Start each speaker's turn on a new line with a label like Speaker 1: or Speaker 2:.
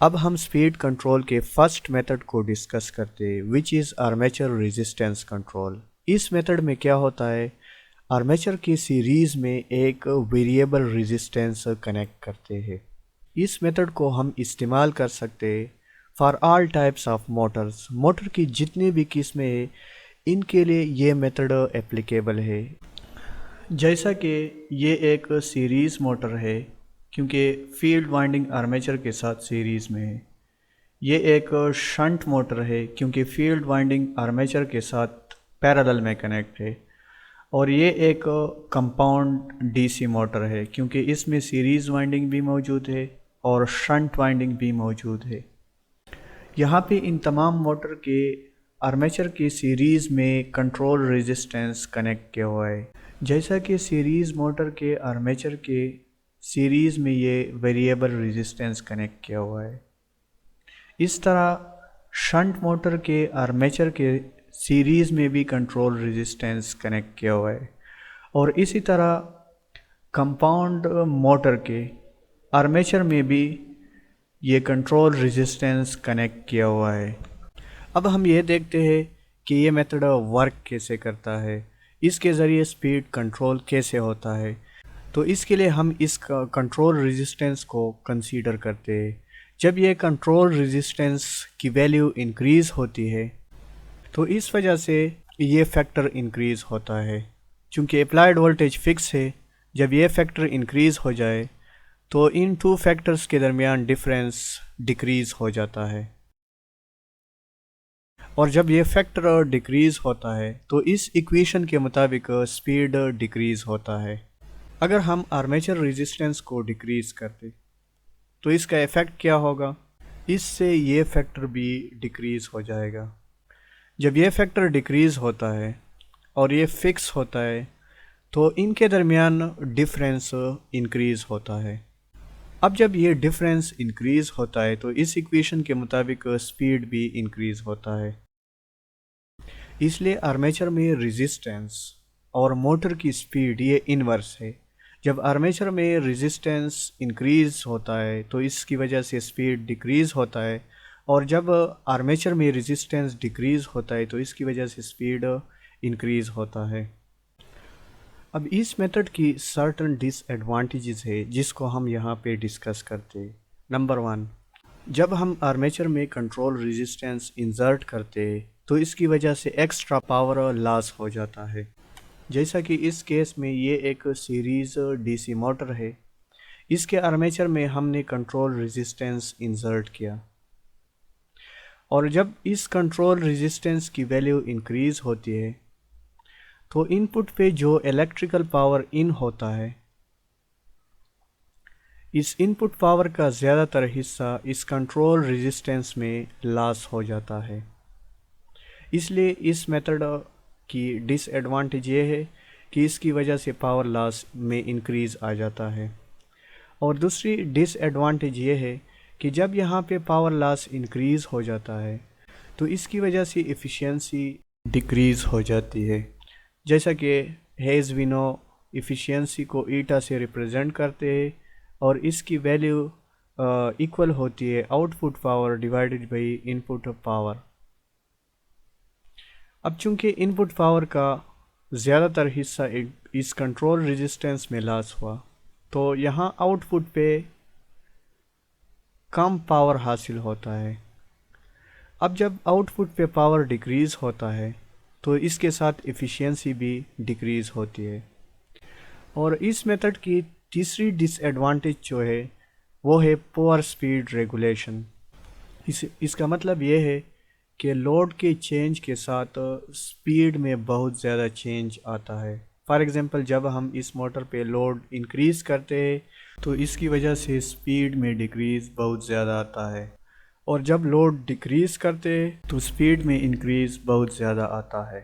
Speaker 1: अब हम speed control के फर्स्ट मेथड को डिस्कस करते हैं, which is armature resistance control. इस मेथड में क्या होता है, आर्मेचर की सीरीज़ में एक वेरिएबल रेजिस्टेंस कनेक्ट करते हैं। इस मेथड को हम इस्तेमाल कर सकते हैं for all types of Motors. Motor की जितनी भी किस्में हैं इनके लिए ये मेथड एप्लीकेबल है। जैसा कि ये एक सीरीज़ मोटर है क्योंकि फील्ड वाइंडिंग आर्मेचर के साथ सीरीज़ में है। ये एक शंट मोटर है क्योंकि फील्ड वाइंडिंग आर्मेचर के साथ पैरेलल में कनेक्ट है। और ये एक कंपाउंड डीसी मोटर है क्योंकि इसमें सीरीज़ वाइंडिंग भी मौजूद है और शंट वाइंडिंग भी मौजूद है। यहाँ पे इन तमाम मोटर के आर्मेचर की सीरीज़ में कंट्रोल रेजिस्टेंस कनेक्ट किया हुआ है। जैसा कि सीरीज़ मोटर के आर्मेचर के सीरीज़ में ये वेरिएबल रेजिस्टेंस कनेक्ट किया हुआ है, इस तरह शंट मोटर के आर्मेचर के सीरीज़ में भी कंट्रोल रेजिस्टेंस कनेक्ट किया हुआ है। और इसी तरह कंपाउंड मोटर के आर्मेचर में भी ये कंट्रोल रेजिस्टेंस कनेक्ट किया हुआ है। अब हम ये देखते हैं कि ये मेथड वर्क कैसे करता है, इसके ज़रिए स्पीड कंट्रोल कैसे होता है। तो इसके लिए हम इस कंट्रोल रेजिस्टेंस को कंसीडर करते हैं। जब ये कंट्रोल रेजिस्टेंस की वैल्यू इंक्रीज़ होती है तो इस वजह से ये फैक्टर इंक्रीज़ होता है। चूँकि अप्लाइड वोल्टेज फिक्स है, जब ये फैक्टर इंक्रीज़ हो जाए तो इन टू फैक्टर्स के दरमियान डिफरेंस डिक्रीज़ हो जाता है। और जब ये फैक्टर डिक्रीज़ होता है तो इस इक्वेशन के मुताबिक स्पीड डिक्रीज़ होता है। अगर हम आर्मेचर रेजिस्टेंस को डिक्रीज़ करते तो इसका इफ़ेक्ट क्या होगा, इससे ये फैक्टर भी डिक्रीज़ हो जाएगा। जब ये फैक्टर डिक्रीज़ होता है और ये फिक्स होता है तो इनके दरमियान डिफरेंस इंक्रीज़ होता है। अब जब ये डिफरेंस इंक्रीज़ होता है तो इस इक्वेशन के मुताबिक स्पीड भी इंक्रीज़ होता है। इसलिए आर्मेचर में रेजिस्टेंस और मोटर की स्पीड ये इन्वर्स है। जब आर्मेचर में रेजिस्टेंस इंक्रीज़ होता है तो इसकी वजह से स्पीड डिक्रीज़ होता है, और जब आर्मेचर में रेजिस्टेंस डिक्रीज़ होता है तो इसकी वजह से स्पीड इंक्रीज़ होता है। अब इस मेथड की सर्टन डिसएडवांटेजेस है जिसको हम यहाँ पे डिस्कस करते हैं। नंबर 1, जब हम आर्मेचर में कंट्रोल रेजिस्टेंस इंसर्ट करते हैं तो इसकी वजह से एक्स्ट्रा पावर लॉस हो जाता है। जैसा कि इस केस में ये एक सीरीज़ डीसी मोटर है, इसके आर्मेचर में हमने कंट्रोल रेजिस्टेंस इंसर्ट किया, और जब इस कंट्रोल रेजिस्टेंस की वैल्यू इंक्रीज़ होती है तो इनपुट पे जो इलेक्ट्रिकल पावर इन होता है, इस इनपुट पावर का ज़्यादातर हिस्सा इस कंट्रोल रेजिस्टेंस में लॉस हो जाता है। इसलिए इस मेथड की डिसएडवांटेज ये है कि इसकी वजह से पावर लॉस में इंक्रीज़ आ जाता है। और दूसरी डिसएडवांटेज ये है कि जब यहाँ पे पावर लॉस इंक्रीज़ हो जाता है तो इसकी वजह से एफिशिएंसी डिक्रीज़ हो जाती है। जैसा कि हेज़ वी नो एफिशिएंसी को ईटा से रिप्रेजेंट करते हैं और इसकी वैल्यू इक्वल होती है output power divided by input power. अब चूंकि इनपुट पावर का ज़्यादातर हिस्सा इस कंट्रोल रेजिस्टेंस में लॉस हुआ तो यहाँ आउटपुट पे कम पावर हासिल होता है। अब जब आउटपुट पे पावर डिक्रीज़ होता है तो इसके साथ एफिशिएंसी भी डिक्रीज़ होती है। और इस मेथड की तीसरी डिसएडवांटेज जो है वो है पुअर स्पीड रेगुलेशन। इसका मतलब ये है कि लोड के चेंज के साथ स्पीड में बहुत ज़्यादा चेंज आता है। फॉर एग्ज़ाम्पल, जब हम इस मोटर पे लोड इंक्रीज़ करते हैं तो इसकी वजह से स्पीड में डिक्रीज़ बहुत ज़्यादा आता है, और जब लोड डिक्रीज़ करते हैं तो स्पीड में इंक्रीज़ बहुत ज़्यादा आता है।